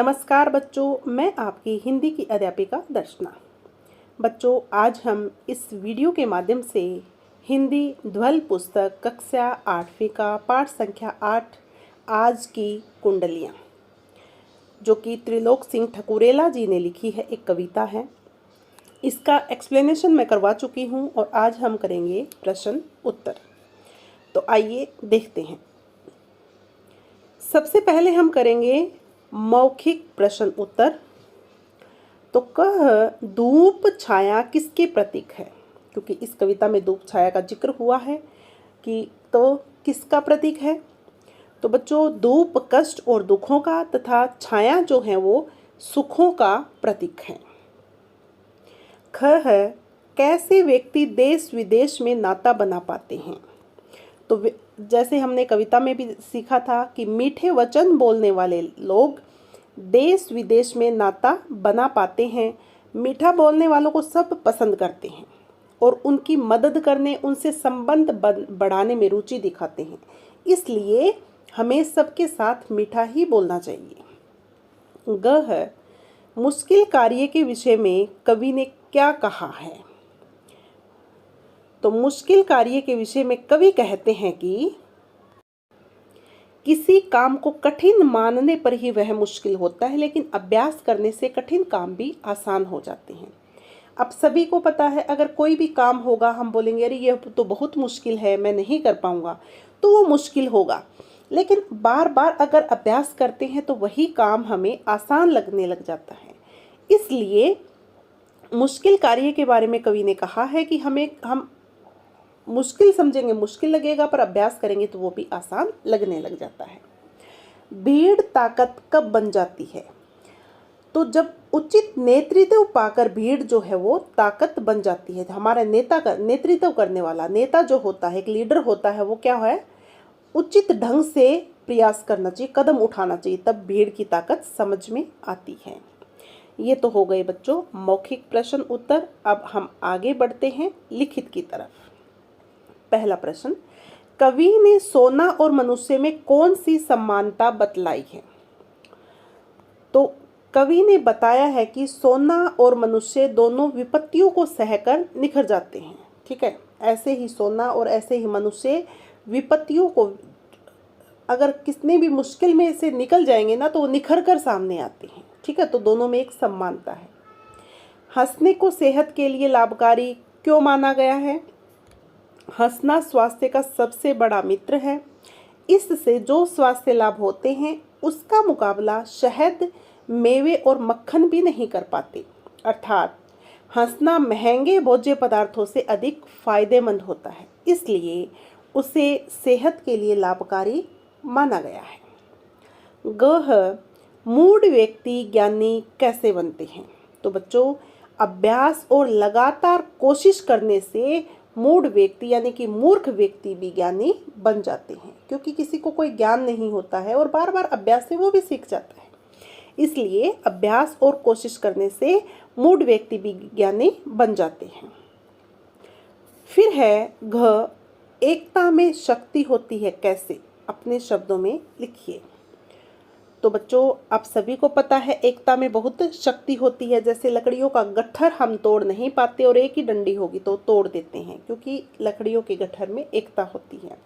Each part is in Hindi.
नमस्कार बच्चों, मैं आपकी हिंदी की अध्यापिका दर्शना। बच्चों, आज हम इस वीडियो के माध्यम से हिंदी ध्वल पुस्तक कक्षा 8वीं का पाठ संख्या 8 आज की कुंडलियाँ, जो कि त्रिलोक सिंह ठकुरेला जी ने लिखी है, एक कविता है। इसका एक्सप्लेनेशन मैं करवा चुकी हूँ और आज हम करेंगे प्रश्न उत्तर। तो आइए देखते हैं। सबसे पहले हम करेंगे मौखिक प्रश्न उत्तर। तो कह धूप छाया किसके प्रतीक है? क्योंकि इस कविता में धूप छाया का जिक्र हुआ है कि तो किसका प्रतीक है? तो बच्चों, धूप कष्ट और दुखों का तथा छाया जो है वो सुखों का प्रतीक है। ख है कैसे व्यक्ति देश विदेश में नाता बना पाते हैं? तो जैसे हमने कविता में भी सीखा था कि मीठे वचन बोलने वाले लोग देश विदेश में नाता बना पाते हैं। मीठा बोलने वालों को सब पसंद करते हैं और उनकी मदद करने, उनसे संबंध बढ़ाने में रुचि दिखाते हैं। इसलिए हमें सबके साथ मीठा ही बोलना चाहिए। ग है मुश्किल कार्य के विषय में कवि ने क्या कहा है? तो मुश्किल कार्य के विषय में कवि कहते हैं कि किसी काम को कठिन मानने पर ही वह मुश्किल होता है, लेकिन अभ्यास करने से कठिन काम भी आसान हो जाते हैं। अब सभी को पता है, अगर कोई भी काम होगा, हम बोलेंगे अरे यह तो बहुत मुश्किल है, मैं नहीं कर पाऊंगा, तो वो मुश्किल होगा। लेकिन बार बार अगर अभ्यास करते हैं तो वही काम हमें आसान लगने लग जाता है। इसलिए मुश्किल कार्य के बारे में कवि ने कहा है कि हम मुश्किल समझेंगे, मुश्किल लगेगा, पर अभ्यास करेंगे तो वो भी आसान लगने लग जाता है। भीड़ ताकत कब बन जाती है? तो जब उचित नेतृत्व पाकर भीड़ जो है वो ताकत बन जाती है। हमारा नेतृत्व करने वाला नेता जो होता है, एक लीडर होता है, वो क्या है, उचित ढंग से प्रयास करना चाहिए, कदम उठाना चाहिए, तब भीड़ की ताकत समझ में आती है। ये तो हो गए बच्चों मौखिक प्रश्न उत्तर। अब हम आगे बढ़ते हैं लिखित की तरफ। पहला प्रश्न, कवि ने सोना और मनुष्य में कौन सी समानता बतलाई है? तो कवि ने बताया है कि सोना और मनुष्य दोनों विपत्तियों को सहकर निखर जाते हैं। ठीक है, ऐसे ही सोना और ऐसे ही मनुष्य विपत्तियों को, अगर कितने भी मुश्किल में से निकल जाएंगे ना, तो वो निखर कर सामने आते हैं। ठीक है, तो दोनों में एक समानता है। हंसने को सेहत के लिए लाभकारी क्यों माना गया है? हंसना स्वास्थ्य का सबसे बड़ा मित्र है। इससे जो स्वास्थ्य लाभ होते हैं उसका मुकाबला शहद, मेवे और मक्खन भी नहीं कर पाते। अर्थात हंसना महंगे भोज्य पदार्थों से अधिक फायदेमंद होता है, इसलिए उसे सेहत के लिए लाभकारी माना गया है। ग मूढ़ व्यक्ति ज्ञानी कैसे बनते हैं? तो बच्चों, अभ्यास और लगातार कोशिश करने से मूढ़ व्यक्ति यानी कि मूर्ख व्यक्ति भी ज्ञानी बन जाते हैं, क्योंकि किसी को कोई ज्ञान नहीं होता है और बार बार अभ्यास से वो भी सीख जाता है। इसलिए अभ्यास और कोशिश करने से मूढ़ व्यक्ति भी ज्ञानी बन जाते हैं। फिर है घ, एकता में शक्ति होती है कैसे? अपने शब्दों में लिखिए। तो बच्चों, आप सभी को पता है एकता में बहुत शक्ति होती है। जैसे लकड़ियों का गट्ठर हम तोड़ नहीं पाते और एक ही डंडी होगी तो तोड़ देते हैं, क्योंकि लकड़ियों के गट्ठर में एकता होती है।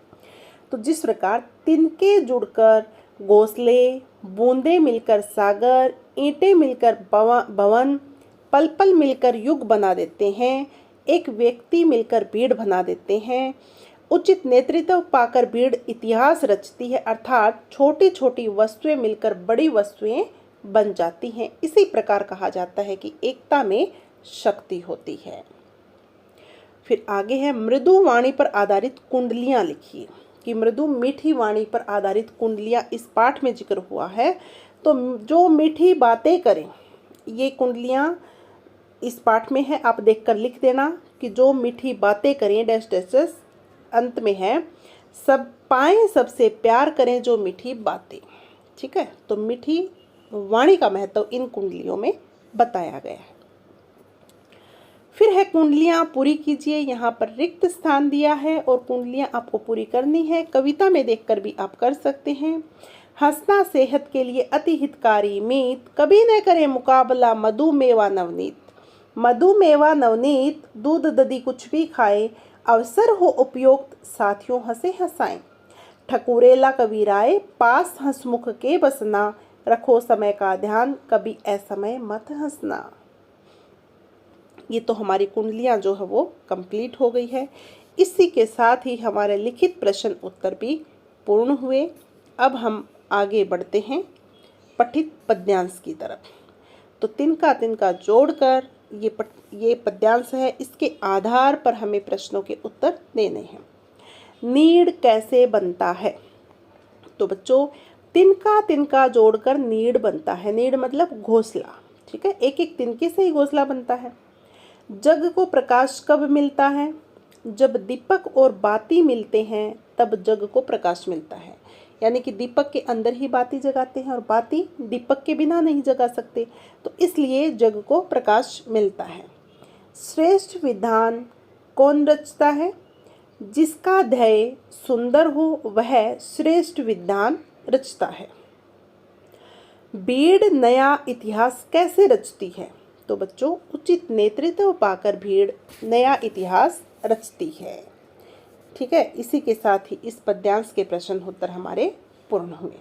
तो जिस प्रकार तिनके जुड़कर घोंसले, बूंदे मिलकर सागर, ईंटें मिलकर भवन, पल पल मिलकर युग बना देते हैं, एक व्यक्ति मिलकर भीड़ बना देते हैं, उचित नेतृत्व पाकर भीड़ इतिहास रचती है। अर्थात छोटी छोटी वस्तुएं मिलकर बड़ी वस्तुएं बन जाती हैं। इसी प्रकार कहा जाता है कि एकता में शक्ति होती है। फिर आगे है मृदु वाणी पर आधारित कुंडलियां लिखिए। कि मृदु मीठी वाणी पर आधारित कुंडलियां इस पाठ में जिक्र हुआ है। तो जो मीठी बातें करें, ये कुंडलियां इस पाठ में है, आप देखकर लिख देना कि जो मीठी बातें करें डैश डैश अंत में है, सब पाएं सबसे प्यार करें जो मीठी बातें। ठीक है, तो मीठी वाणी का महत्व इन कुंडलियों में बताया गया है। फिर है कुंडलियां पूरी कीजिए। यहाँ पर रिक्त स्थान दिया है और कुंडलियां आपको पूरी करनी है। कविता में देखकर भी आप कर सकते हैं। हंसना सेहत के लिए अति हितकारी मीत, कभी न करे मुकाबला मधु मेवा नवनीत। मधु मेवा नवनीत, दूध दधी कुछ भी खाए, अवसर हो उपयुक्त साथियों हंसे हंसाएं। ठकुरेला कबीराए, पास हंसमुख के बसना, रखो समय का ध्यान, कभी असमय मत हंसना। ये तो हमारी कुंडलियाँ जो है वो कंप्लीट हो गई है। इसी के साथ ही हमारे लिखित प्रश्न उत्तर भी पूर्ण हुए। अब हम आगे बढ़ते हैं पठित पद्यांश की तरफ। तो तिनका तिनका जोड़कर ये पद्यांश है, इसके आधार पर हमें प्रश्नों के उत्तर देने हैं। नीड़ कैसे बनता है? तो बच्चों, तिनका तिनका जोड़कर नीड़ बनता है। नीड़ मतलब घोंसला, ठीक है, एक एक तिनके से ही घोंसला बनता है। जग को प्रकाश कब मिलता है? जब दीपक और बाती मिलते हैं तब जग को प्रकाश मिलता है। यानी कि दीपक के अंदर ही बाती जगाते हैं और बाती दीपक के बिना नहीं जगा सकते, तो इसलिए जग को प्रकाश मिलता है। श्रेष्ठ विधान कौन रचता है? जिसका ध्येय सुंदर हो वह श्रेष्ठ विधान रचता है। भीड़ नया इतिहास कैसे रचती है? तो बच्चों, उचित नेतृत्व पाकर भीड़ नया इतिहास रचती है। ठीक है, इसी के साथ ही इस पद्यांश के प्रश्न उत्तर हमारे पूर्ण हुए।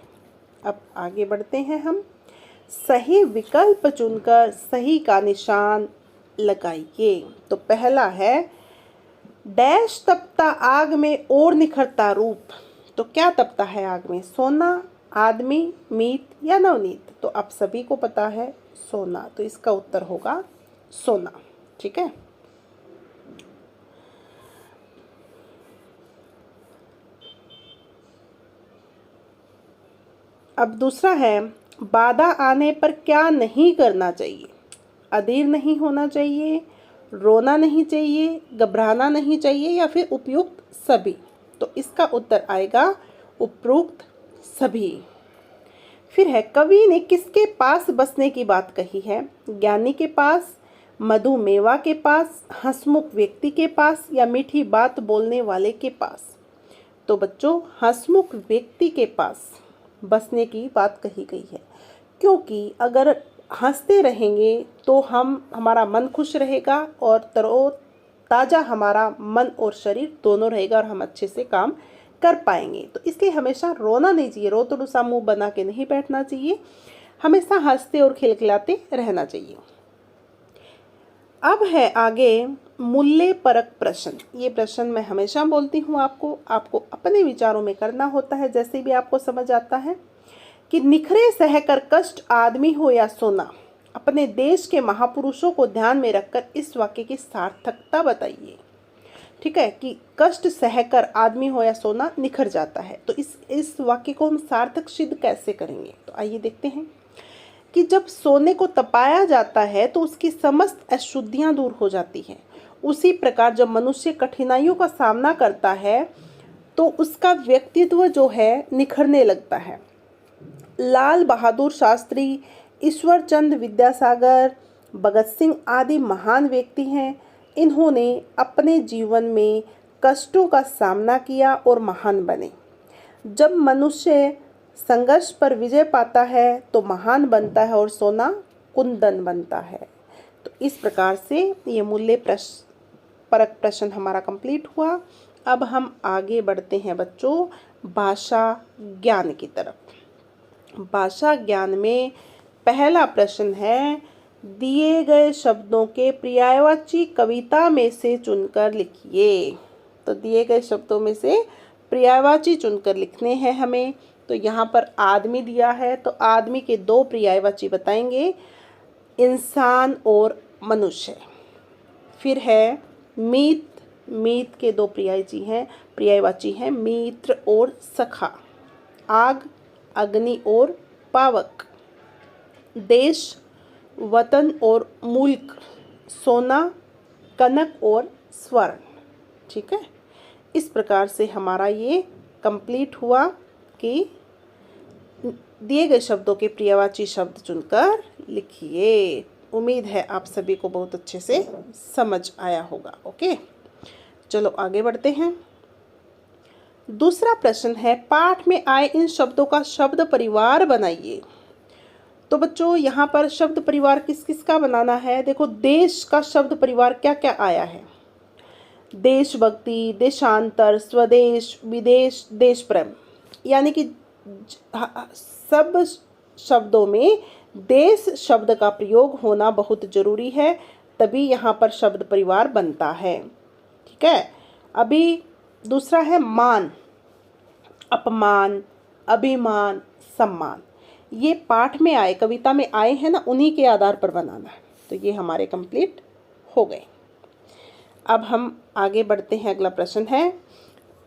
अब आगे बढ़ते हैं हम। सही विकल्प चुनकर सही का निशान लगाइए। तो पहला है, डैश तपता आग में और निखरता रूप। तो क्या तपता है आग में? सोना, आदमी, मीत या नवनीत? तो आप सभी को पता है सोना, तो इसका उत्तर होगा सोना। ठीक है, अब दूसरा है, बाधा आने पर क्या नहीं करना चाहिए? अधीर नहीं होना चाहिए, रोना नहीं चाहिए, घबराना नहीं चाहिए या फिर उपयुक्त सभी? तो इसका उत्तर आएगा उपयुक्त सभी। फिर है, कवि ने किसके पास बसने की बात कही है? ज्ञानी के पास, मधुमेवा के पास, हंसमुख व्यक्ति के पास या मीठी बात बोलने वाले के पास? तो बच्चों, हंसमुख व्यक्ति के पास बसने की बात कही गई है, क्योंकि अगर हंसते रहेंगे तो हमारा मन खुश रहेगा और तरोताज़ा हमारा मन और शरीर दोनों रहेगा और हम अच्छे से काम कर पाएंगे। तो इसलिए हमेशा रोना नहीं चाहिए, रो तो सा मुंह बना के नहीं बैठना चाहिए, हमेशा हंसते और खिलखिलाते रहना चाहिए। अब है आगे मूल्य परक प्रश्न। ये प्रश्न मैं हमेशा बोलती हूँ आपको अपने विचारों में करना होता है, जैसे भी आपको समझ आता है कि निखरे सहकर कष्ट आदमी हो या सोना। अपने देश के महापुरुषों को ध्यान में रखकर इस वाक्य की सार्थकता बताइए। ठीक है, कि कष्ट सहकर आदमी हो या सोना निखर जाता है, तो इस वाक्य को हम सार्थक सिद्ध कैसे करेंगे? तो आइए देखते हैं कि जब सोने को तपाया जाता है तो उसकी समस्त अशुद्धियां दूर हो जाती हैं। उसी प्रकार जब मनुष्य कठिनाइयों का सामना करता है तो उसका व्यक्तित्व जो है निखरने लगता है। लाल बहादुर शास्त्री, ईश्वर चंद विद्यासागर, भगत सिंह आदि महान व्यक्ति हैं। इन्होंने अपने जीवन में कष्टों का सामना किया और महान बने। जब मनुष्य संघर्ष पर विजय पाता है तो महान बनता है और सोना कुंदन बनता है। तो इस प्रकार से ये मूल्य परक प्रश्न हमारा कंप्लीट हुआ। अब हम आगे बढ़ते हैं बच्चों भाषा ज्ञान की तरफ। भाषा ज्ञान में पहला प्रश्न है, दिए गए शब्दों के पर्यायवाची कविता में से चुनकर लिखिए। तो दिए गए शब्दों में से पर्यायवाची चुनकर लिखने हैं हमें। तो यहाँ पर आदमी दिया है, तो आदमी के दो पर्यायवाची बताएंगे, इंसान और मनुष्य। फिर है मीत, मीत के दो पर्यायवाची हैं मित्र और सखा। आग, अग्नि और पावक। देश, वतन और मुल्क। सोना, कनक और स्वर्ण। ठीक है, इस प्रकार से हमारा ये कंप्लीट हुआ कि दिए गए शब्दों के पर्यायवाची शब्द चुनकर लिखिए। उम्मीद है आप सभी को बहुत अच्छे से समझ आया होगा। ओके, चलो आगे बढ़ते हैं। दूसरा प्रश्न है, पाठ में आए इन शब्दों का शब्द परिवार बनाइए। तो बच्चों यहाँ पर शब्द परिवार किस किस का बनाना है? देखो, देश का शब्द परिवार क्या क्या आया है? देशभक्ति, देशांतर, स्वदेश, विदेश, देश प्रेम। यानी कि सब शब्दों में देश शब्द का प्रयोग होना बहुत जरूरी है, तभी यहाँ पर शब्द परिवार बनता है। ठीक है। अभी दूसरा है मान, अपमान, अभिमान, सम्मान। ये पाठ में आए, कविता में आए हैं ना, उन्हीं के आधार पर बनाना है। तो ये हमारे कंप्लीट हो गए। अब हम आगे बढ़ते हैं। अगला प्रश्न है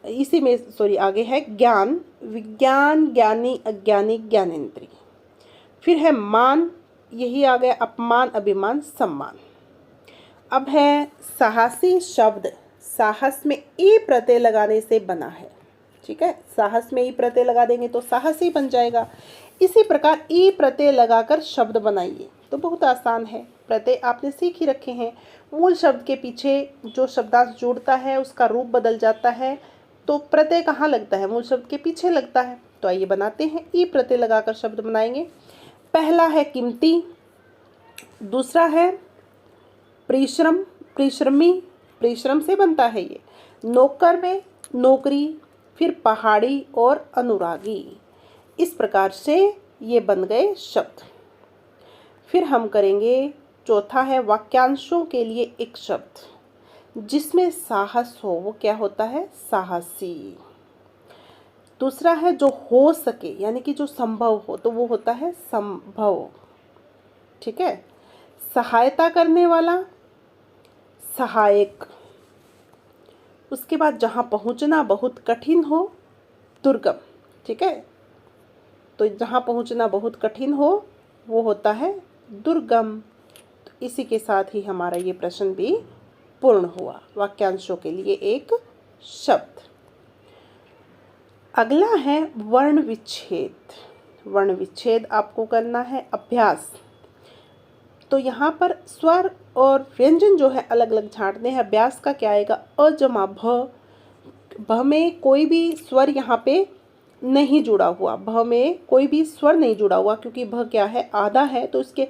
इसी में आगे है ज्ञान, विज्ञान, ज्ञानी, अज्ञानी, ज्ञानेंद्रिय। फिर है मान, यही आ गया, अपमान, अभिमान, सम्मान। अब है साहसी शब्द, साहस में ई प्रत्यय लगाने से बना है। ठीक है, साहस में ई प्रत्यय लगा देंगे तो साहसी बन जाएगा। इसी प्रकार ई प्रत्यय लगाकर शब्द बनाइए। तो बहुत आसान है, प्रत्यय आपने सीख ही रखे हैं। मूल शब्द के पीछे जो शब्दांश जोड़ता है उसका रूप बदल जाता है, तो प्रत्यय कहाँ लगता है? मूल शब्द के पीछे लगता है। तो आइए बनाते हैं, ई प्रत्यय लगाकर शब्द बनाएंगे। पहला है कीमती, दूसरा है परिश्रम, परिश्रमी, परिश्रम से बनता है ये। नौकर में नौकरी, फिर पहाड़ी और अनुरागी। इस प्रकार से ये बन गए शब्द। फिर हम करेंगे, चौथा है वाक्यांशों के लिए एक शब्द जिसमें साहस हो, वो क्या होता है? साहसी। दूसरा है जो हो सके, यानी कि जो संभव हो, तो वो होता है संभव। ठीक है। सहायता करने वाला, सहायक। उसके बाद जहाँ पहुँचना बहुत कठिन हो, दुर्गम। ठीक है, तो जहाँ पहुँचना बहुत कठिन हो वो होता है दुर्गम। तो इसी के साथ ही हमारा ये प्रश्न भी पूर्ण हुआ, वाक्यांशों के लिए एक शब्द। अगला है वर्ण विच्छेद। वर्ण विच्छेद आपको करना है अभ्यास। तो यहाँ पर स्वर और व्यंजन जो है अलग अलग छांटने हैं। अभ्यास का क्या आएगा? अ जमा भ। भ में कोई भी स्वर यहाँ पे नहीं जुड़ा हुआ, भ में कोई भी स्वर नहीं जुड़ा हुआ, क्योंकि भ क्या है? आधा है, तो इसके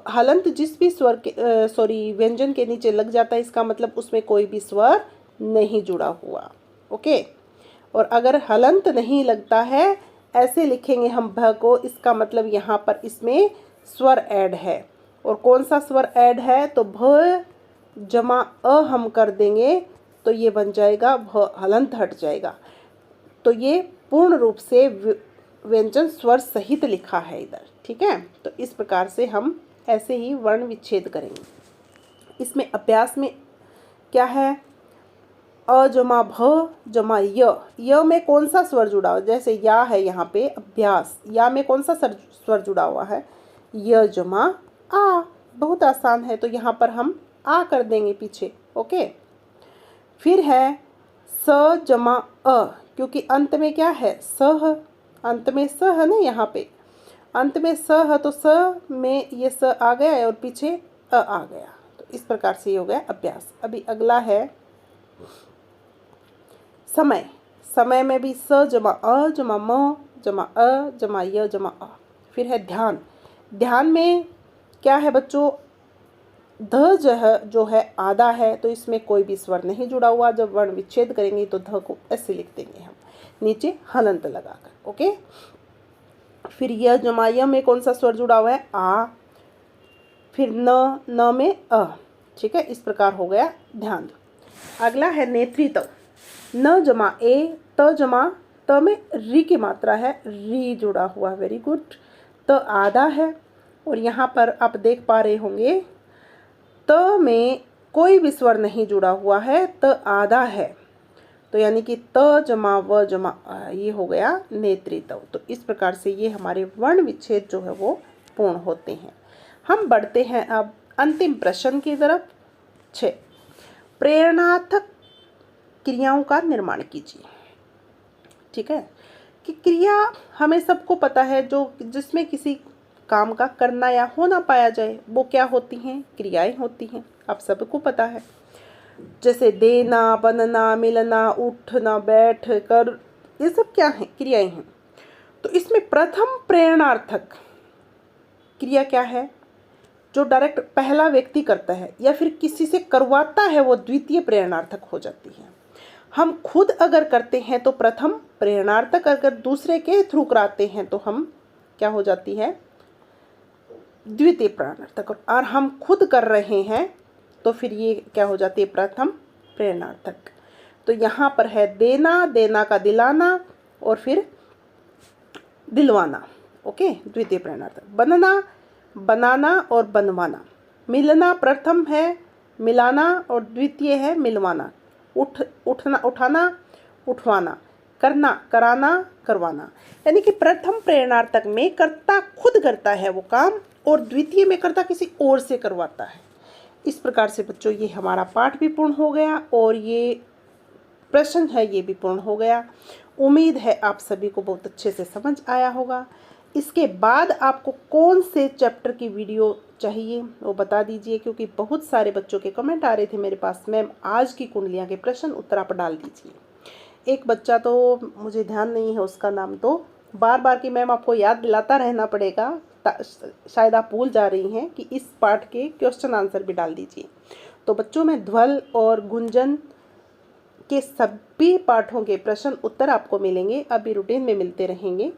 हलंत जिस भी स्वर के व्यंजन के नीचे लग जाता है, इसका मतलब उसमें कोई भी स्वर नहीं जुड़ा हुआ। ओके। और अगर हलंत नहीं लगता है, ऐसे लिखेंगे हम भ को, इसका मतलब यहाँ पर इसमें स्वर ऐड है। और कौन सा स्वर ऐड है? तो भ जमा अ हम कर देंगे तो ये बन जाएगा भ, हलंत हट जाएगा। तो ये पूर्ण रूप से व्यंजन स्वर सहित लिखा है इधर। ठीक है। तो इस प्रकार से हम ऐसे ही वर्ण विच्छेद करेंगे। इसमें अभ्यास में क्या है? अ जमा भ जमा य में कौन सा स्वर जुड़ा हुआ? जैसे या है यहाँ पे अभ्यास, या में कौन सा स्वर जुड़ा हुआ है? य जमा आ। बहुत आसान है, तो यहाँ पर हम आ कर देंगे पीछे। ओके। फिर है स जमा अ, क्योंकि अंत में क्या है? सह, अंत में स है ना, यहाँ पे अंत में स है, तो स में ये स आ गया है और पीछे अ आ गया। तो इस प्रकार से ये हो गया अभ्यास। अभी अगला है समय। समय में भी स जमा अ जमा म जमा अ जमा य जमा अ। फिर है ध्यान। ध्यान में क्या है बच्चों? ध जो है आधा है, तो इसमें कोई भी स्वर नहीं जुड़ा हुआ। जब वर्ण विच्छेद करेंगे तो ध को ऐसे लिख देंगे हम, नीचे हलंत लगाकर। ओके। फिर य जमा य में कौन सा स्वर जुड़ा हुआ है? आ। फिर न में अ। ठीक है, इस प्रकार हो गया ध्यान। अगला है नेतृत्व। न जमा ए, त जमा त में री की मात्रा है, री जुड़ा हुआ। Very good. त आधा है, और यहाँ पर आप देख पा रहे होंगे त में कोई भी स्वर नहीं जुड़ा हुआ है, त आधा है। तो यानी कि त जमा व जमा अ, ये हो गया नेतृत्व। तो इस प्रकार से ये हमारे वर्ण विच्छेद जो है वो पूर्ण होते हैं। हम बढ़ते हैं अब अंतिम प्रश्न की तरफ। 6, प्रेरणार्थक क्रियाओं का निर्माण कीजिए। ठीक है, कि क्रिया हमें सबको पता है, जो जिसमें किसी काम का करना या होना पाया जाए, वो क्या होती हैं? क्रियाएं होती हैं, आप सबको पता है। जैसे देना, बनना, मिलना, उठना, बैठ कर, ये सब क्या है? क्रियाएं हैं। तो इसमें प्रथम प्रेरणार्थक क्रिया क्या है? जो डायरेक्ट पहला व्यक्ति करता है या फिर किसी से करवाता है, वो द्वितीय प्रेरणार्थक हो जाती है। हम खुद अगर करते हैं तो प्रथम प्रेरणार्थक, अगर दूसरे के थ्रू कराते हैं तो हम क्या हो जाती है? द्वितीय प्रेरणार्थक। और हम खुद कर रहे हैं तो फिर ये क्या हो जाती है? प्रथम प्रेरणार्थक। तो यहाँ पर है देना, देना का दिलाना और फिर दिलवाना। ओके, द्वितीय प्रेरणार्थक। बनना, बनाना और बनवाना। मिलना प्रथम है, मिलाना, और द्वितीय है मिलवाना। उठना, उठाना, उठवाना। करना, कराना, करवाना। यानी कि प्रथम प्रेरणार्थक में कर्ता खुद करता है वो काम, और द्वितीय में कर्ता किसी और से करवाता है। इस प्रकार से बच्चों ये हमारा पाठ भी पूर्ण हो गया और ये प्रश्न है ये भी पूर्ण हो गया। उम्मीद है आप सभी को बहुत अच्छे से समझ आया होगा। इसके बाद आपको कौन से चैप्टर की वीडियो चाहिए वो बता दीजिए, क्योंकि बहुत सारे बच्चों के कमेंट आ रहे थे मेरे पास, मैम आज की कुंडलियाँ के प्रश्न उत्तर आप डाल दीजिए। एक बच्चा तो मुझे ध्यान नहीं है उसका नाम, तो बार बार कि मैम आपको याद दिलाता रहना पड़ेगा, शायद आप भूल जा रही हैं कि इस पाठ के क्वेश्चन आंसर भी डाल दीजिए। तो बच्चों में ध्वल और गुंजन के सभी पाठों के प्रश्न उत्तर आपको मिलेंगे, अभी रूटीन में मिलते रहेंगे।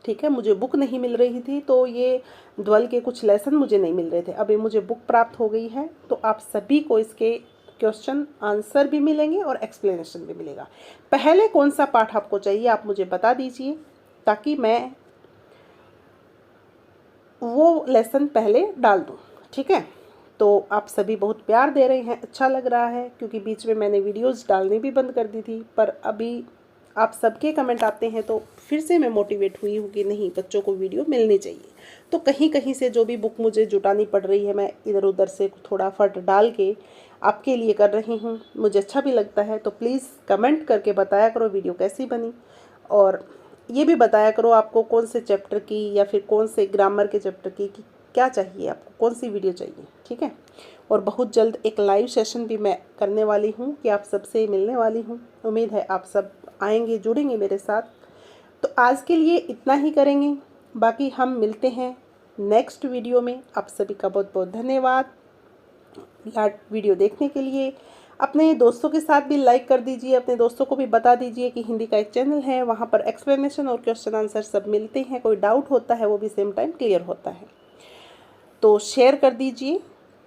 ठीक है, मुझे बुक नहीं मिल रही थी तो ये ध्वल के कुछ लेसन मुझे नहीं मिल रहे थे, अभी मुझे बुक प्राप्त हो गई है, तो आप सभी को इसके क्वेश्चन आंसर भी मिलेंगे और एक्सप्लेनेशन भी मिलेगा। पहले कौन सा पाठ आपको चाहिए आप मुझे बता दीजिए, ताकि मैं वो लेसन पहले डाल दूँ। ठीक है, तो आप सभी बहुत प्यार दे रहे हैं, अच्छा लग रहा है, क्योंकि बीच में मैंने वीडियोस डालनी भी बंद कर दी थी, पर अभी आप सबके कमेंट आते हैं तो फिर से मैं मोटिवेट हुई हूँ कि नहीं, बच्चों को वीडियो मिलनी चाहिए। तो कहीं कहीं से जो भी बुक मुझे जुटानी पड़ रही है, मैं इधर उधर से थोड़ा फट डाल के आपके लिए कर रही हूँ, मुझे अच्छा भी लगता है। तो प्लीज़ कमेंट करके बताया करो वीडियो कैसी बनी, और ये भी बताया करो आपको कौन से चैप्टर की या फिर कौन से ग्रामर के चैप्टर की क्या चाहिए, आपको कौन सी वीडियो चाहिए। ठीक है, और बहुत जल्द एक लाइव सेशन भी मैं करने वाली हूँ कि आप सबसे मिलने वाली हूँ। उम्मीद है आप सब आएंगे, जुड़ेंगे मेरे साथ। तो आज के लिए इतना ही करेंगे, बाकी हम मिलते हैं नेक्स्ट वीडियो में। आप सभी का बहुत बहुत धन्यवाद वीडियो देखने के लिए। अपने दोस्तों के साथ भी लाइक कर दीजिए, अपने दोस्तों को भी बता दीजिए कि हिंदी का एक चैनल है, वहाँ पर एक्सप्लेनेशन और क्वेश्चन आंसर सब मिलते हैं, कोई डाउट होता है वो भी सेम टाइम क्लियर होता है। तो शेयर कर दीजिए,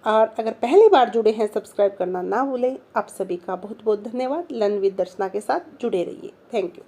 और अगर पहली बार जुड़े हैं सब्सक्राइब करना ना भूलें। आप सभी का बहुत बहुत धन्यवाद। लर्न विद दर्शना के साथ जुड़े रहिए। Thank you.